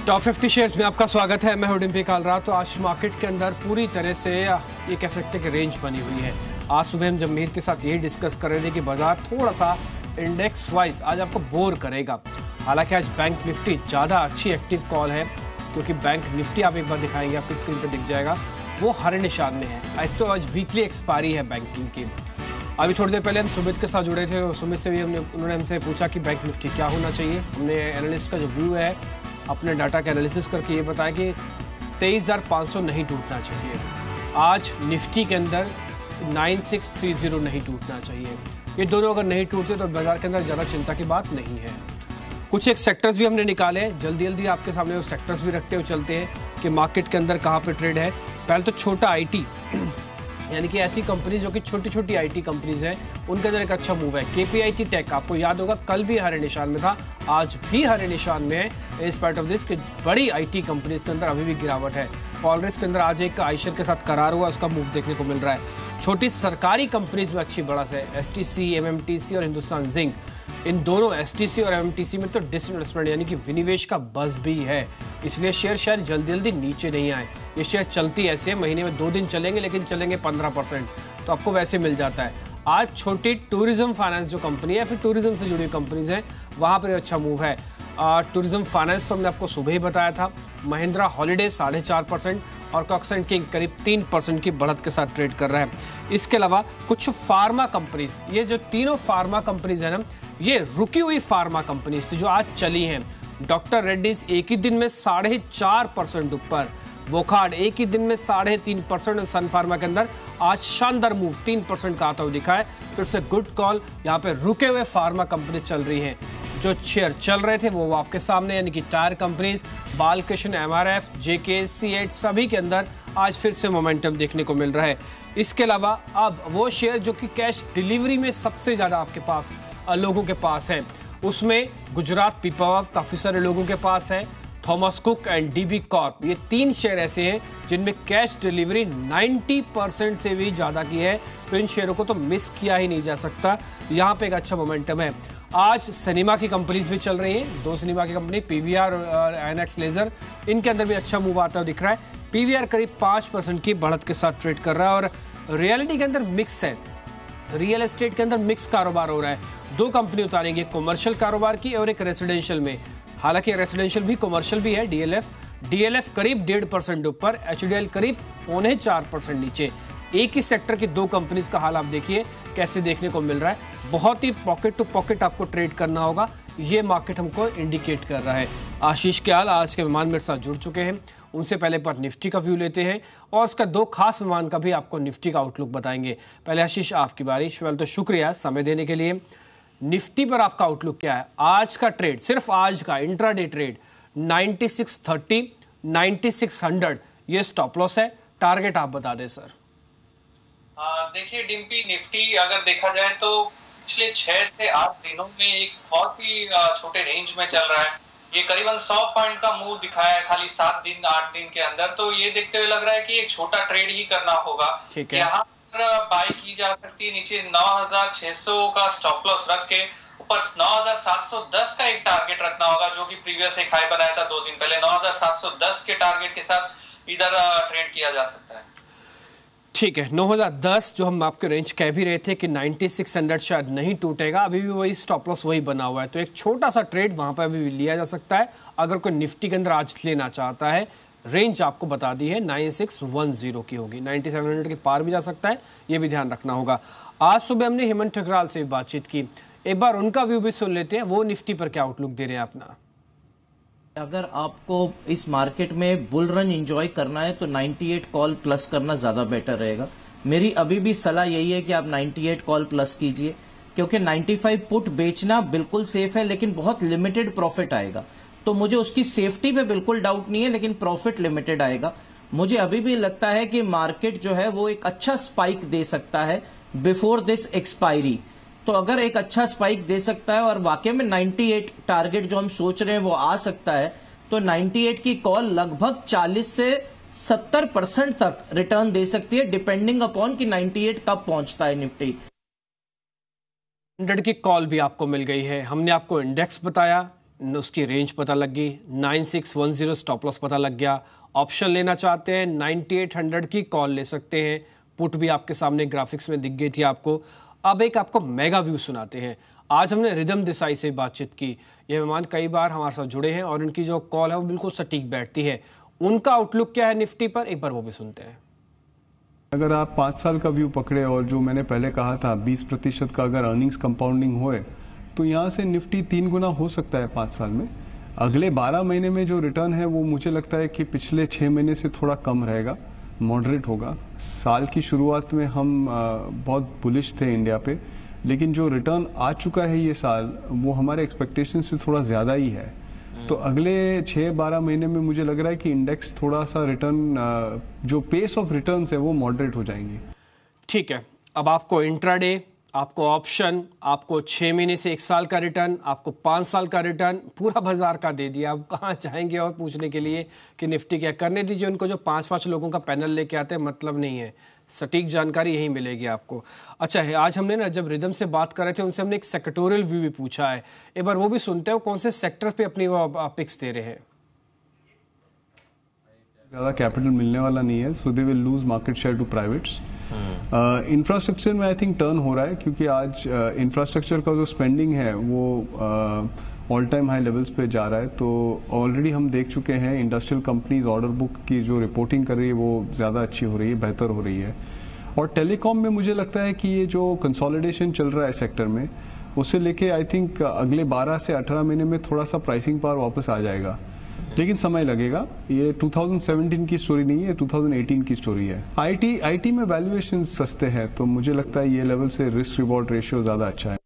Top 50 shares में आपका स्वागत है। मैं हूं डिम्पी कालरा। तो आज मार्केट के अंदर पूरी तरह से ये कह सकते हैं कि रेंज बनी हुई है। आज सुबह हम जमवीर के साथ यही डिस्कस कर रहे थे कि बाजार थोड़ा सा इंडेक्स वाइज आज आपको बोर करेगा। हालांकि आज बैंक निफ्टी ज़्यादा अच्छी एक्टिव कॉल है, क्योंकि बैंक निफ्टी आप एक बार दिखाएंगे, आपकी स्क्रीन पर दिख जाएगा, वो हरे निशान में है। आज वीकली एक्सपायरी है बैंकिंग की। अभी थोड़ी देर पहले हम सुमित के साथ जुड़े थे, सुमित से भी उन्होंने हमसे पूछा कि बैंक निफ्टी क्या होना चाहिए। हमने एनालिस्ट का जो व्यू है अपने डाटा के एनालिसिस करके ये बताया कि 23,500 नहीं टूटना चाहिए। आज निफ्टी के अंदर 9630 नहीं टूटना चाहिए। ये दोनों अगर नहीं टूटते तो बाजार के अंदर ज़्यादा चिंता की बात नहीं है। कुछ एक सेक्टर्स भी हमने निकाले, जल्दी जल्दी आपके सामने वो सेक्टर्स भी रखते हुए चलते हैं कि मार्केट के अंदर कहाँ पे ट्रेड है। पहले तो छोटा आईटी यानी कि ऐसी कंपनीज जो कि छोटी छोटी आईटी कंपनीज हैं, उनके अंदर एक अच्छा मूव है। केपीआईटी टेक आपको याद होगा कल भी हरे निशान में था, आज भी हरे निशान में है। इन स्पाइट ऑफ दिस कि बड़ी आईटी कंपनीज के अंदर अभी भी गिरावट है। पॉलरिस के अंदर आज एक आयशर के साथ करार हुआ, उसका मूव देखने को मिल रहा है। छोटी सरकारी कंपनीज में अच्छी बढ़त है। एसटीसी, एमएमटीसी और हिंदुस्तान जिंक, इन दोनों एसटीसी और एमएमटीसी में तो डिसइन्वेस्टमेंट यानी कि विनिवेश का बज़ भी है, इसलिए शेयर शायद जल्दी जल्दी नीचे नहीं आए। ये शेयर चलती ऐसे महीने में 2 दिन चलेंगे, लेकिन चलेंगे 15%, तो आपको वैसे मिल जाता है। आज छोटी टूरिज्म फाइनेंस जो कंपनी है, फिर टूरिज्म से जुड़ी कंपनीज हैं, वहाँ पर अच्छा मूव है। टूरिज्म फाइनेंस तो हमने आपको सुबह ही बताया था। महिंद्रा हॉलीडे 4.5% और कॉक्स एंड किंग करीब 3% की बढ़त के साथ ट्रेड कर रहा है। इसके अलावा कुछ फार्मा कंपनीज, ये जो तीनों फार्मा कंपनीज है ना, ये रुकी हुई फार्मा कंपनीज थी जो आज चली हैं। डॉक्टर रेड्डीज एक ही दिन में 4.5% ऊपर, वोकार्ड एक ही दिन में 3.5%, सन फार्मा के अंदर आज शानदार मूव 3% का आता हुआ दिखा है। तो इट्स ए गुड कॉल। यहाँ पे रुके हुए फार्मा कंपनीज चल रही हैं। जो शेयर चल रहे थे वो आपके सामने, यानी कि टायर कंपनीज, बालकृष्ण, एमआरएफ, जेके, C8 सभी के अंदर आज फिर से मोमेंटम देखने को मिल रहा है। इसके अलावा अब वो शेयर जो कि कैश डिलीवरी में सबसे ज़्यादा आपके पास लोगों के पास है, उसमें गुजरात पीपावाव काफ़ी सारे लोगों के पास है। Thomas cook and dB Corp, ये 3 शेयर ऐसे हैं जिनमें कैश डिलीवरी 90% से भी ज़्यादा की है। तो इन शेयरों को तो मिस किया ही नहीं जा सकता। यहाँ पे एक अच्छा मोमेंटम है। आज सिनेमा की कंपनीज भी चल रही हैं। 2 सिनेमा की कंपनी पीवीआर और आईनॉक्स लेजर, इनके अंदर भी अच्छा मूव आता हुआ दिख रहा है। पीवीआर करीब 5% की बढ़त के साथ ट्रेड कर रहा है। और रियलिटी के अंदर मिक्स है, रियल एस्टेट के अंदर मिक्स कारोबार हो रहा है। 2 कंपनी उतारेंगे, कमर्शियल कारोबार की और एक रेसिडेंशियल में। हालांकि रेसिडेंशियल भी कमर्शियल भी है। डीएलएफ करीब 1.5% ऊपर, एचडीएल करीब 3.25% नीचे। एक ही सेक्टर की 2 कंपनीज का हाल आप देखिए कैसे देखने को मिल रहा है। बहुत ही पॉकेट टू पॉकेट आपको ट्रेड करना होगा, ये मार्केट हमको इंडिकेट कर रहा है। आशीष क्याल आज के मेहमान मेरे साथ जुड़ चुके हैं। उनसे पहले पर निफ्टी का व्यू लेते हैं और उसका 2 खास मेहमान का भी आपको निफ्टी का आउटलुक बताएंगे। पहले आशीष आपकी बारी। शुभल तो शुक्रिया समय देने के लिए। निफ्टी पर आपका आउटलुक क्या है? आज का ट्रेड, सिर्फ आज का इंट्राडे ट्रेड 9630, 9600 ये स्टॉप लॉस है। टारगेट आप बता दें सर। देखिए डिम्पी, निफ्टी अगर देखा जाए तो पिछले 6 से 8 दिनों में एक बहुत ही छोटे रेंज में चल रहा है। ये करीबन 100 पॉइंट का मूव दिखाया है खाली 7 दिन 8 दिन के अंदर। तो ये देखते हुए लग रहा है कि एक छोटा ट्रेड ही करना होगा। यहाँ बाय की जा सकती है। नीचे 9600 का स्टॉप लॉस रख के ऊपर 9710 का एक टारगेट रखना होगा, जो कि प्रीवियस एक हाई बनाया था 2 दिन पहले। 9710 के टारगेट के साथ इधर ट्रेड किया जा सकता है। ठीक है, 9010 जो हम आपके रेंज कह भी रहे थे कि 9600 शायद नहीं टूटेगा, अभी भी वही स्टॉप लॉस वही बना हुआ है। तो एक छोटा सा ट्रेड वहां पर अभी भी लिया जा सकता है अगर कोई निफ्टी के अंदर आज लेना चाहता है। रेंज आपको बता दी है 9610 की होगी, 9700 के पार भी जा सकता है, ये भी ध्यान रखना होगा। आज सुबह हमने हेमंत ठकराल से भी बातचीत की, एक बार उनका व्यू भी सुन लेते हैं। वो निफ्टी पर क्या आउटलुक दे रहे हैं अपना। अगर आपको इस मार्केट में बुल रन एंजॉय करना है तो 98 कॉल प्लस करना ज्यादा बेटर रहेगा। मेरी अभी भी सलाह यही है कि आप 98 कॉल प्लस कीजिए, क्योंकि 95 पुट बेचना बिल्कुल सेफ है, लेकिन बहुत लिमिटेड प्रॉफिट आएगा। तो मुझे उसकी सेफ्टी पे बिल्कुल डाउट नहीं है, लेकिन प्रॉफिट लिमिटेड आएगा। मुझे अभी भी लगता है कि मार्केट जो है वो एक अच्छा स्पाइक दे सकता है बिफोर दिस एक्सपायरी। तो अगर एक अच्छा स्पाइक दे सकता है और वाकई में 98 टारगेट जो हम सोच रहे हैं वो आ सकता है, तो 98 की कॉल लगभग 40 से 70% तक रिटर्न दे सकती है, डिपेंडिंग अपॉन कि 98 कब पहुंचता है निफ्टी। 100 की कॉल भी आपको मिल गई है। हमने आपको इंडेक्स बताया, उसकी रेंज पता लग गई, 9610 स्टॉप लॉस पता लग गया। ऑप्शन लेना चाहते हैं 9800 की कॉल ले सकते हैं। पुट भी आपके सामने ग्राफिक्स में दिख गई थी आपको। अब एक आपको मेगा व्यू सुनाते हैं। आज हमने रिदम देसाई से बातचीत की। ये मेहमान कई बार हमारे साथ जुड़े हैं और इनकी जो कॉल है वो बिल्कुल सटीक बैठती है। उनका आउटलुक क्या है निफ्टी पर, एक बार वो भी सुनते हैं। अगर आप 5 साल का व्यू पकड़े और जो मैंने पहले कहा था 20% का अगर अर्निंग्स कंपाउंडिंग होए तो यहाँ से निफ्टी 3 गुना हो सकता है 5 साल में। अगले 12 महीने में जो रिटर्न है वो मुझे लगता है कि पिछले 6 महीने से थोड़ा कम रहेगा, मॉडरेट होगा। साल की शुरुआत में हम बहुत बुलिश थे इंडिया पे, लेकिन जो रिटर्न आ चुका है ये साल वो हमारे एक्सपेक्टेशन से थोड़ा ज़्यादा ही है। तो अगले 6-12 महीने में मुझे लग रहा है कि इंडेक्स थोड़ा सा रिटर्न, जो पेस ऑफ रिटर्न है वो मॉडरेट हो जाएंगे। ठीक है, अब आपको इंट्राडे, आपको ऑप्शन, आपको 6 महीने से 1 साल का रिटर्न, आपको 5 साल का रिटर्न, पूरा बाजार का दे दिया। आप कहाँ चाहेंगे और पूछने के लिए कि निफ्टी क्या करने दीजिए उनको। जो 5-5 लोगों का पैनल लेके आते हैं मतलब नहीं है, सटीक जानकारी यहीं मिलेगी आपको। अच्छा है, आज हमने ना जब रिदम से बात कर रहे थे उनसे हमने एक सेक्टोरियल व्यू भी पूछा है। एक बार वो भी सुनते हैं कौन से सेक्टर पे अपनी वो पिक्स दे रहे हैं। ज़्यादा कैपिटल मिलने वाला नहीं है, so they will lose market share to privates. Infrastructure में आई थिंक टर्न हो रहा है, क्योंकि आज इंफ्रास्ट्रक्चर का जो स्पेंडिंग है वो ऑल टाइम हाई लेवल्स पे जा रहा है। तो ऑलरेडी हम देख चुके हैं इंडस्ट्रियल कंपनीज ऑर्डर बुक की जो रिपोर्टिंग कर रही है वो ज़्यादा अच्छी हो रही है, बेहतर हो रही है। और टेलीकॉम में मुझे लगता है कि ये जो कंसोलिडेशन चल रहा है सेक्टर में, उससे लेके आई थिंक अगले 12 से 18 महीने में थोड़ा सा प्राइसिंग पावर वापस आ जाएगा, लेकिन समय लगेगा। ये 2017 की स्टोरी नहीं है, 2018 की स्टोरी है। आईटी में वैल्यूएशन सस्ते हैं, तो मुझे लगता है ये लेवल से रिस्क रिवॉर्ड रेशियो ज़्यादा अच्छा है।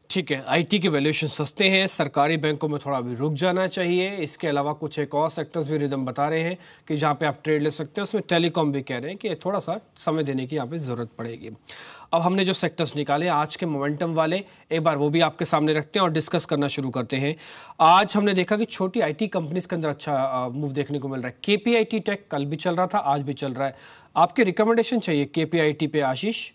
ठीक है, आईटी के वैल्यूएशन सस्ते हैं, सरकारी बैंकों में थोड़ा भी रुक जाना चाहिए। इसके अलावा कुछ एक और सेक्टर्स भी रिदम बता रहे हैं कि जहां पे आप ट्रेड ले सकते हैं, उसमें टेलीकॉम भी कह रहे हैं कि थोड़ा सा समय देने की यहाँ पे ज़रूरत पड़ेगी। अब हमने जो सेक्टर्स निकाले आज के मोमेंटम वाले, एक बार वो भी आपके सामने रखते हैं और डिस्कस करना शुरू करते हैं। आज हमने देखा कि छोटी आईटी कंपनीज के अंदर अच्छा मूव देखने को मिल रहा है। केपीआईटी टेक कल भी चल रहा था, आज भी चल रहा है। आपकी रिकमेंडेशन चाहिए केपीआईटी पे आशीष?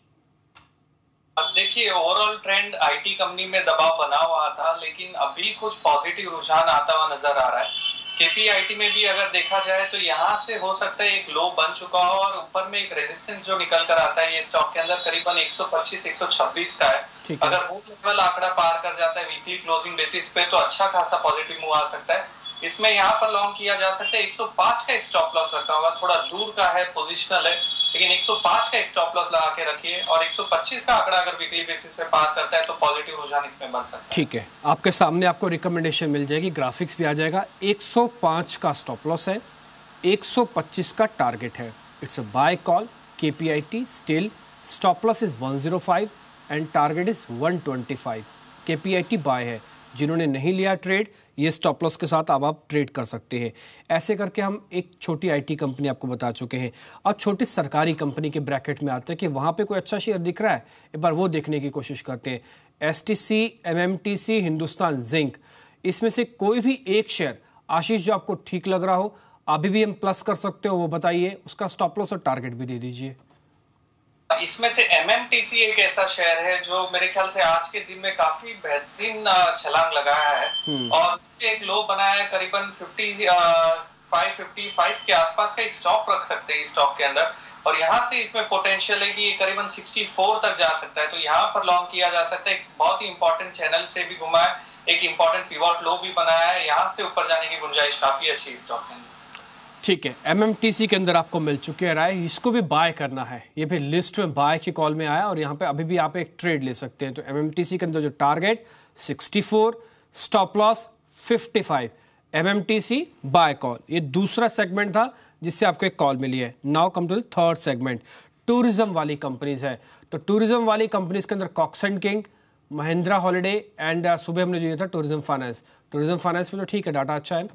देखिए, ओवरऑल ट्रेंड आईटी कंपनी में दबाव बना हुआ था, लेकिन अभी कुछ पॉजिटिव रुझान आता हुआ नजर आ रहा है। केपीआईटी में भी अगर देखा जाए तो यहाँ से हो सकता है एक लो बन चुका हो और ऊपर में एक रेजिस्टेंस जो निकल कर आता है ये स्टॉक के अंदर करीबन 125-126 का है। अगर वो लेवल आंकड़ा पार कर जाता है वीकली क्लोजिंग बेसिस पे तो अच्छा खासा पॉजिटिव मूव आ सकता है। इसमें यहाँ पर लॉन्ग किया जा सकता है। 105 का एक स्टॉप लॉस रखना होगा, थोड़ा दूर का है, पोजिशनल है, लेकिन 105 का एक स्टॉप लॉस लगा के रखिए और 125 का आंकड़ा अगर वीकली बेसिस पे पार करता है तो पॉजिटिव रुझान इसमें बन सकता है। ठीक है, आपके सामने आपको रिकमेंडेशन मिल जाएगी, ग्राफिक्स भी आ जाएगा। 105 का स्टॉप लॉस है, 125 का टारगेट है। It's a buy call. KPIT still stop loss is 105 and target is 125। KPIT buy है। जिन्होंने नहीं लिया ट्रेड, ये स्टॉप लॉस के साथ अब आप ट्रेड कर सकते हैं। ऐसे करके हम एक छोटी आईटी कंपनी आपको बता चुके हैं और छोटी सरकारी कंपनी के ब्रैकेट में आते हैं कि वहाँ पे कोई अच्छा शेयर दिख रहा है, एक बार वो देखने की कोशिश करते हैं। एसटीसी, एमएमटीसी, हिंदुस्तान जिंक, इसमें से कोई भी एक शेयर आशीष जो आपको ठीक लग रहा हो, अभी भी हम प्लस कर सकते हो, वो बताइए। उसका स्टॉप लॉस और टारगेट भी दे दीजिए। इसमें से एमएमटीसी एक ऐसा शेयर है जो मेरे ख्याल से आज के दिन में काफी बेहतरीन छलांग लगाया है और एक लो बनाया है करीबन 555 के आसपास का एक स्टॉप रख सकते हैं इस स्टॉक के अंदर और यहाँ से इसमें पोटेंशियल है कि ये करीबन 64 तक जा सकता है। तो यहाँ पर लॉन्ग किया जा सकता है। एक बहुत ही इंपॉर्टेंट चैनल से भी घुमा है, एक इंपॉर्टेंट पिवट लो भी बनाया है, यहाँ से ऊपर जाने की गुंजाइश काफी अच्छी है स्टॉक के अंदर। ठीक है, एमएमटीसी के अंदर आपको मिल चुके हैं राय, इसको भी बाय करना है। ये भी लिस्ट में बाय की कॉल में आया और यहाँ पे अभी भी आप एक ट्रेड ले सकते हैं। तो एमएमटीसी के अंदर जो target 64, stop loss 55, MMTC buy call. ये दूसरा सेगमेंट था जिससे आपको एक कॉल मिली है। Now come to the third segment, tourism वाली कंपनीज है। तो टूरिज्म वाली कंपनीज के अंदर Cox and King, Mahindra holiday and सुबह हमने जो था टूरिज्म फाइनेंस। टूरिज्म फाइनेंस में तो ठीक है, डाटा अच्छा है।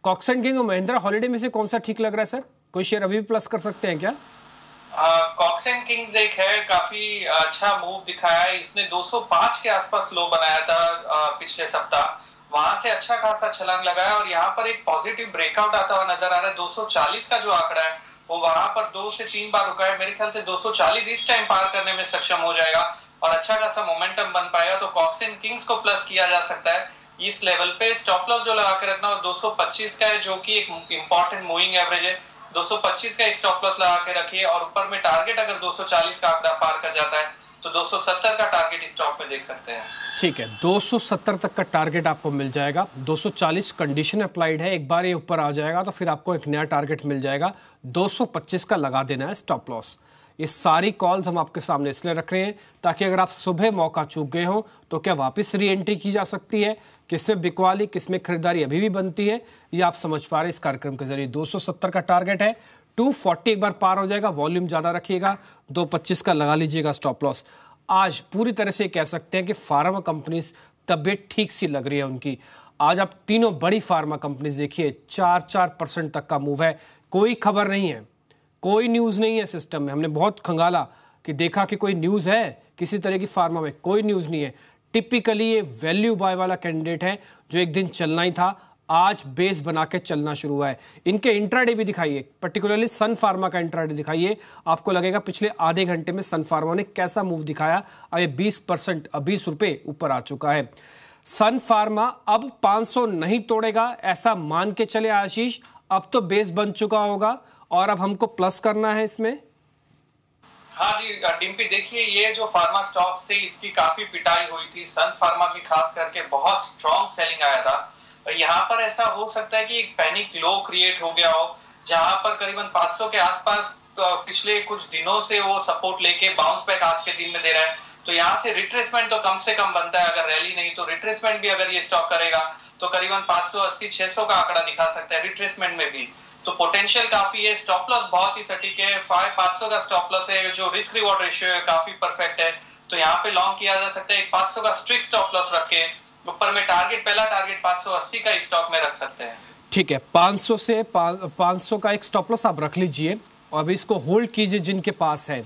कॉक्सन किंग और महिंद्रा हॉलिडे में से कौन सा ठीक लग रहा है सर? कोई शेयर अभी भी प्लस कर सकते हैं क्या? कॉक्सन किंग्स एक है, काफी अच्छा मूव दिखाया है। इसने 205 के आसपास लो बनाया था पिछले सप्ताह, वहां से अच्छा खासा छलांग लगाया और यहाँ पर एक पॉजिटिव ब्रेकआउट आता हुआ नजर आ रहा है। 240 का जो आंकड़ा है वो वहां पर 2 से 3 बार रुका है। मेरे ख्याल से 240 इस टाइम पार करने में सक्षम हो जाएगा और अच्छा खासा मोमेंटम बन पाएगा। तो कॉक्सन किंग्स को प्लस किया जा सकता है। इस लेवल पे स्टॉप लॉस जो लगा के रखना और 225 का है, जो कि एक इंपॉर्टेंट मूविंग एवरेज है। 225 का एक स्टॉप लॉस लगा के रखिए और ऊपर में टारगेट अगर 240 का आंकड़ा पार कर जाता है तो 270 का टारगेट इस स्टॉक में देख सकते हैं। ठीक है, 270 तक का टारगेट आपको मिल जाएगा। 240 कंडीशन अप्लाइड है, एक बार ये ऊपर आ जाएगा तो फिर आपको एक नया टारगेट मिल जाएगा। 225 का लगा देना है स्टॉप लॉस। ये सारी कॉल्स हम आपके सामने इसलिए रख रहे हैं ताकि अगर आप सुबह मौका चूक गए हो तो क्या वापस री एंट्री की जा सकती है, किसमें बिकवाली किसमें खरीदारी अभी भी बनती है, ये आप समझ पा रहे हैं इस कार्यक्रम के जरिए। 270 का टारगेट है, 240 एक बार पार हो जाएगा, वॉल्यूम ज्यादा रखिएगा, 225 का लगा लीजिएगा स्टॉप लॉस। आज पूरी तरह से कह सकते हैं कि फार्मा कंपनीज तबीयत ठीक सी लग रही है उनकी। आज आप तीनों बड़ी फार्मा कंपनीज देखिए 4% तक का मूव है। कोई खबर नहीं है, कोई न्यूज नहीं है सिस्टम में। हमने बहुत खंगाला कि देखा कि कोई न्यूज है किसी तरह की फार्मा में, कोई न्यूज नहीं है। टिपिकली ये वैल्यू बाय वाला कैंडिडेट है जो एक दिन चलना ही था, आज बेस बना के चलना शुरू हुआ है। इनके इंट्राडे भी दिखाइए, पर्टिकुलरली सन फार्मा का इंट्राडे दिखाइए, आपको लगेगा पिछले आधे घंटे में सन फार्मा ने कैसा मूव दिखाया। अब ये 20% 20 रुपए ऊपर आ चुका है। सन फार्मा अब 500 नहीं तोड़ेगा ऐसा मान के चले आशीष, अब तो बेस बन चुका होगा और अब हमको प्लस करना है इसमें। हाँ जी डिम्पी, देखिए ये जो फार्मा स्टॉक्स थे इसकी काफी पिटाई हुई थी। सन फार्मा की खास करके बहुत स्ट्रॉन्ग सेलिंग आया था। यहाँ पर ऐसा हो सकता है कि एक पैनिक लो क्रिएट हो गया हो, जहां पर करीबन 500 के आसपास पिछले कुछ दिनों से वो सपोर्ट लेके बाउंस बैक आज के दिन में दे रहा है। तो यहाँ से रिट्रेसमेंट तो कम से कम बनता है, अगर रैली नहीं तो रिट्रेसमेंट भी अगर ये स्टॉक करेगा तो करीबन 580-600 का आंकड़ा दिखा सकता है रिट्रेसमेंट में भी। तो पोटेंशियल काफी है। स्टॉप लॉस बहुत ही सटीक है, 500 का स्टॉप लॉस है, जो रिस्क रिवॉर्ड रेशियो है काफी परफेक्ट है। तो यहाँ पे लॉन्ग किया जा सकता है। 500 का स्ट्रिक्ट स्टॉप लॉस रख के ऊपर में टारगेट, पहला टारगेट 580 का स्टॉक में रख सकते हैं। ठीक है, 500 से 500 का एक स्टॉप लॉस आप रख लीजिए और अभी इसको होल्ड कीजिए। जिनके पास है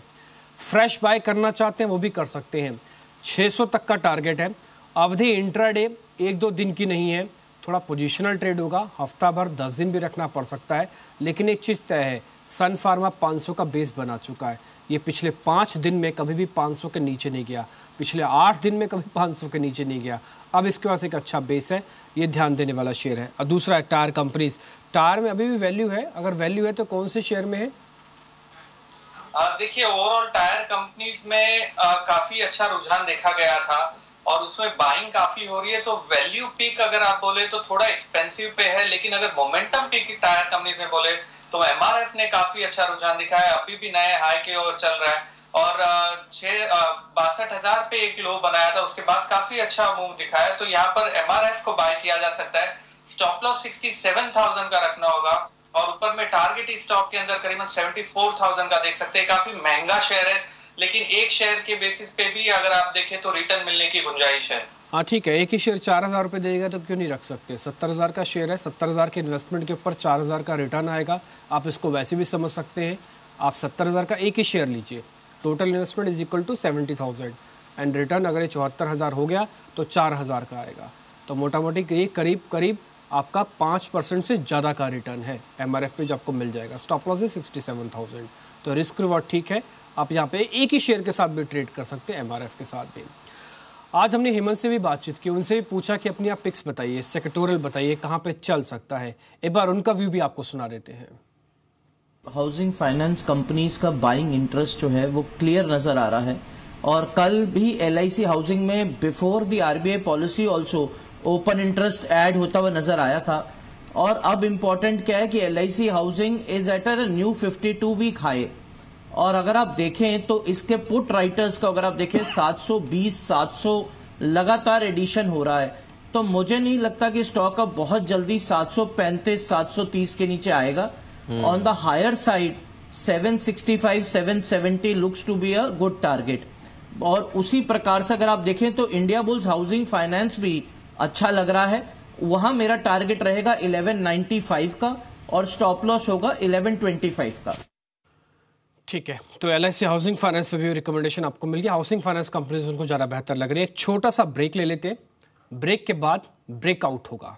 फ्रेश बाय करना चाहते हैं वो भी कर सकते हैं। 600 तक का टारगेट है। अवधि इंट्राडे 1-2 दिन की नहीं है, थोड़ा पोजीशनल ट्रेड होगा, हफ्ता भर 10 दिन भी रखना पड़ सकता है। लेकिन एक चीज़ तय है, सन फार्मा 500 का बेस बना चुका है। ये पिछले 5 दिन में कभी भी 500 के नीचे नहीं गया, पिछले 8 दिन में कभी 500 के नीचे नहीं गया। अब इसके पास एक अच्छा बेस है, ये ध्यान देने वाला शेयर है। और दूसरा है टायर कंपनीज। टायर में अभी भी वैल्यू है, अगर वैल्यू है तो कौन से शेयर में है? देखिए ओवरऑल टायर कंपनीज में काफी अच्छा रुझान देखा गया था और उसमें बाइंग काफी हो रही है। तो वैल्यू पिक अगर आप बोले तो थोड़ा एक्सपेंसिव पे है, लेकिन अगर मोमेंटम पिक टायर कंपनीज में बोले तो एमआरएफ ने काफी अच्छा रुझान दिखाया, अभी भी नए हाई की ओर चल रहा है और 62,000 पे एक लो बनाया था, उसके बाद काफी अच्छा मूव दिखाया। तो यहाँ पर एमआरएफ को बाय किया जा सकता है। स्टॉप लॉस 67,000 का रखना होगा और ऊपर में टारगेट इस स्टॉक के अंदर करीबन 74,000 का देख सकते हैं। काफी महंगा शेयर है, लेकिन एक शेयर के बेसिस पे भी अगर आप देखें तो रिटर्न मिलने की गुंजाइश है। हाँ ठीक है, एक ही शेयर 4,000 रुपये देगा तो क्यों नहीं रख सकते। 70,000 का शेयर है, 70,000 के इन्वेस्टमेंट के ऊपर 4,000 का रिटर्न आएगा। आप इसको वैसे भी समझ सकते हैं, आप 70,000 का एक ही शेयर लीजिए, total investment is equal to 70,000 and return अगर ये 74,000 हो गया तो 4,000 का आएगा। तो मोटा मोटी ये करीब करीब आपका 5% से ज़्यादा का रिटर्न है एमआरएफ पे जो आपको मिल जाएगा। स्टॉप लॉस है 67,000, तो रिस्क रिवॉर्ड ठीक है। आप यहाँ पे एक ही शेयर के साथ भी ट्रेड कर सकते हैं, एमआरएफ के साथ भी। आज हमने हेमंत से भी बातचीत की, उनसे भी पूछा कि अपनी आप पिक्स बताइए, सेक्टोरल बताइए, कहाँ पे चल सकता है। एक बार उनका व्यू भी आपको सुना देते हैं। हाउसिंग फाइनेंस कंपनीज का बाइंग इंटरेस्ट जो है वो क्लियर नजर आ रहा है और कल भी एलआईसी हाउसिंग में before the RBI policy also open interest add होता हुआ नजर आया था। और अब इम्पोर्टेंट क्या है कि LIC housing is at a new 52 week high और अगर आप देखें तो इसके पुट राइटर्स का अगर आप देखें 720-700 लगातार एडिशन हो रहा है। तो मुझे नहीं लगता कि स्टॉक अब बहुत जल्दी 735-730 के नीचे आएगा। On the higher side 765-770 looks to be a good target. और उसी प्रकार से अगर आप देखें तो इंडिया बुल्स हाउसिंग फाइनेंस भी अच्छा लग रहा है, वहां मेरा टारगेट रहेगा 1195 का और स्टॉप लॉस होगा 1125 का। ठीक है, तो एलआईसी हाउसिंग फाइनेंस पे भी रिकमेंडेशन आपको मिल गया। हाउसिंग फाइनेंस कंपनीज उनको ज़्यादा बेहतर लग रही है। एक छोटा सा ब्रेक ले लेते हैं, ब्रेक के बाद ब्रेकआउट होगा।